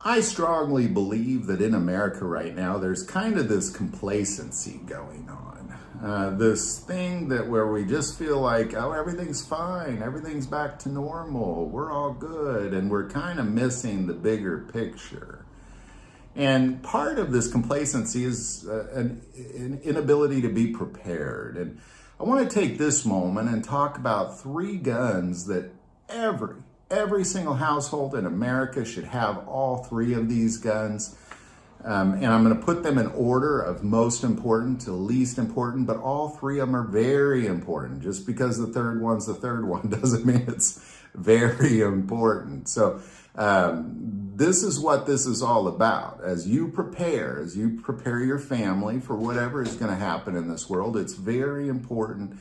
I strongly believe that in America right now, there's kind of this complacency going on. This thing that where we just feel like, oh, everything's fine, everything's back to normal, we're all good, and we're kind of missing the bigger picture. And part of this complacency is an inability to be prepared. And I want to take this moment and talk about 3 guns that every single household in America should have all 3 of these guns. And I'm going to put them in order of most important to least important, but all 3 of them are very important. Just because the third one's the third one doesn't mean it's very important. So this is what this is all about. As you prepare your family for whatever is going to happen in this world, it's very important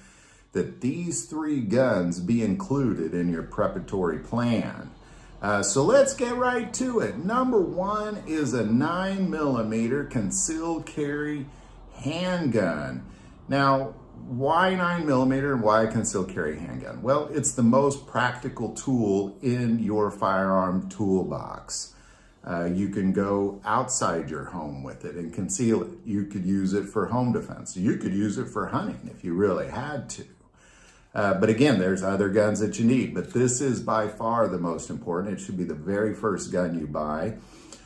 that these 3 guns be included in your preparatory plan. So let's get right to it. Number 1 is a 9mm concealed carry handgun. Now, why 9mm and why a concealed carry handgun? Well, it's the most practical tool in your firearm toolbox. You can go outside your home with it and conceal it. You could use it for home defense. You could use it for hunting if you really had to. But again, there's other guns that you need, but this is by far the most important. It should be the very first gun you buy.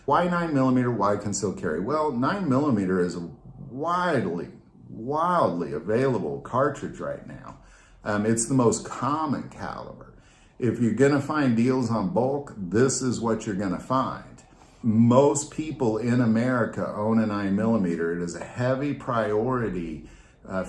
Why 9mm? Why concealed carry? Well, 9mm is a wildly available cartridge right now. It's the most common caliber. If you're gonna find deals on bulk, this is what you're gonna find. Most people in America own a 9mm. It is a heavy priority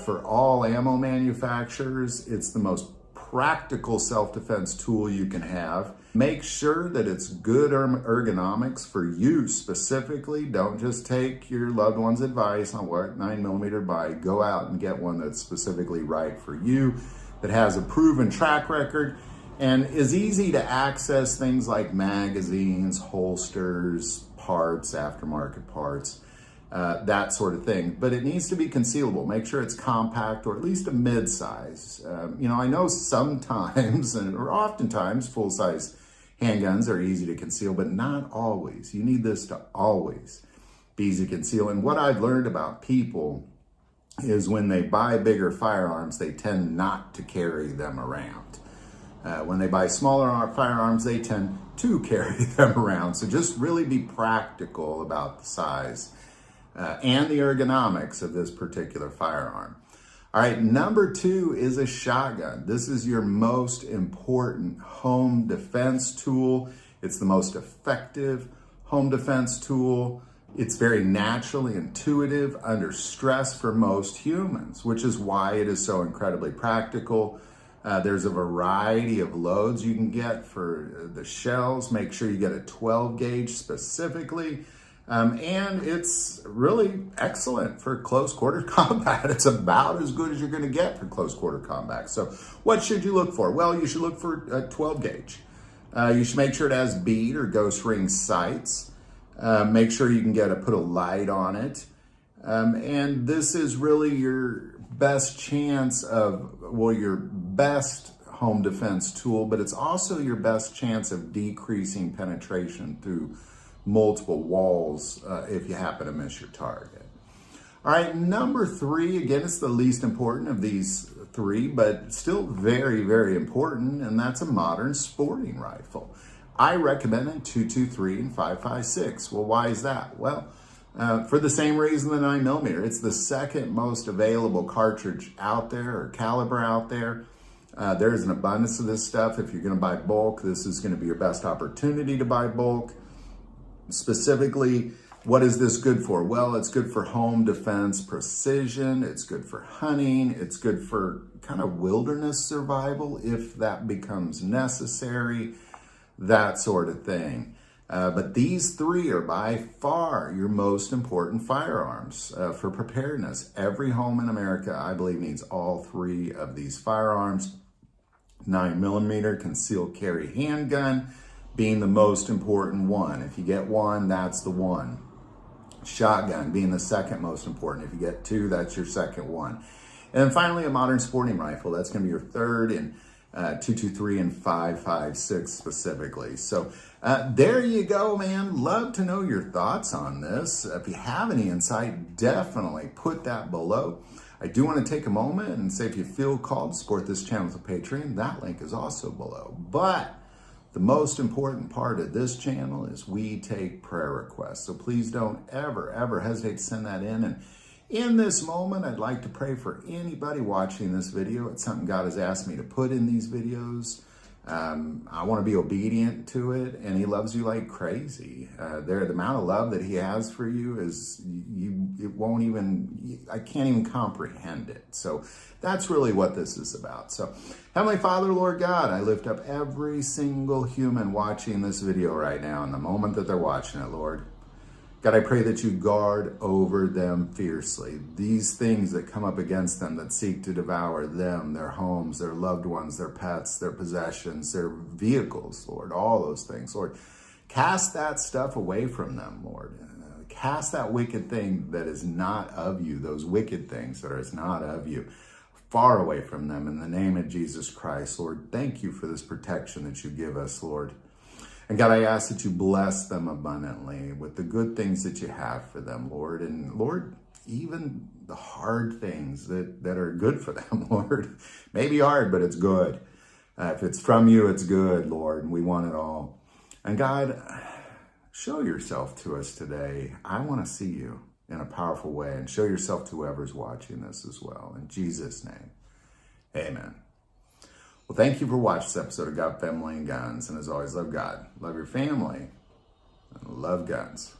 for all ammo manufacturers. It's the most practical self-defense tool you can have. Make sure that it's good ergonomics for you specifically. Don't just take your loved one's advice on what 9mm to buy. Go out and get one that's specifically right for you, that has a proven track record, and is easy to access things like magazines, holsters, parts, aftermarket parts. That sort of thing, but it needs to be concealable. Make sure it's compact or at least a mid-size. I know sometimes or oftentimes full-size handguns are easy to conceal, but not always. You need this to always be easy to conceal. And what I've learned about people is when they buy bigger firearms, they tend not to carry them around. When they buy smaller firearms, they tend to carry them around. So just really be practical about the size and the ergonomics of this particular firearm. All right, number 2 is a shotgun. This is your most important home defense tool. It's the most effective home defense tool. It's very naturally intuitive under stress for most humans, which is why it is so incredibly practical. There's a variety of loads you can get for the shells. Make sure you get a 12 gauge specifically. And it's really excellent for close quarter combat. It's about as good as you're going to get for close quarter combat. So what should you look for? Well, you should look for a 12 gauge. You should make sure it has bead or ghost ring sights. Make sure you can put a light on it. And this is really your best chance your best home defense tool, but it's also your best chance of decreasing penetration through multiple walls if you happen to miss your target. All right, number 3, again, it's the least important of these 3, but still very, very important, and that's a modern sporting rifle. I recommend a 223 and 5.56. Well, why is that? Well, for the same reason the 9mm. It's the second most available cartridge out there, or caliber out there. There's an abundance of this stuff. If you're gonna buy bulk, this is gonna be your best opportunity to buy bulk. Specifically, what is this good for? Well, it's good for home defense precision. It's good for hunting. It's good for kind of wilderness survival if that becomes necessary, that sort of thing. But these 3 are by far your most important firearms for preparedness. Every home in America, I believe, needs all 3 of these firearms. 9mm concealed carry handgun being the most important one. If you get one, that's the one. Shotgun being the second most important. If you get 2, that's your second one. And then finally, a modern sporting rifle. That's going to be your third. And 223 and 556 specifically. So there you go, man. Love to know your thoughts on this. If you have any insight, definitely put that below. I do want to take a moment and say if you feel called to support this channel with Patreon, that link is also below. But the most important part of this channel is we take prayer requests. So please don't ever hesitate to send that in. And in this moment, I'd like to pray for anybody watching this video. It's something God has asked me to put in these videos. I want to be obedient to it, and he loves you like crazy. The amount of love that he has for you is, I can't even comprehend it. So that's really what this is about. So Heavenly Father, Lord God, I lift up every single human watching this video right now in the moment that they're watching it, Lord. God, I pray that you guard over them fiercely. These things that come up against them that seek to devour them, their homes, their loved ones, their pets, their possessions, their vehicles, Lord, all those things. Lord, cast that stuff away from them, Lord. Cast that wicked thing that is not of you, those wicked things that are not of you, far away from them in the name of Jesus Christ. Lord, thank you for this protection that you give us, Lord. And God, I ask that you bless them abundantly with the good things that you have for them, Lord. And Lord, even the hard things that are good for them, Lord. Maybe hard, but it's good. If it's from you, it's good, Lord, and we want it all. And God, show yourself to us today. I want to see you in a powerful way, and show yourself to whoever's watching this as well. In Jesus' name, amen. Well, thank you for watching this episode of God, Family, and Guns. And as always, love God, love your family, and love guns.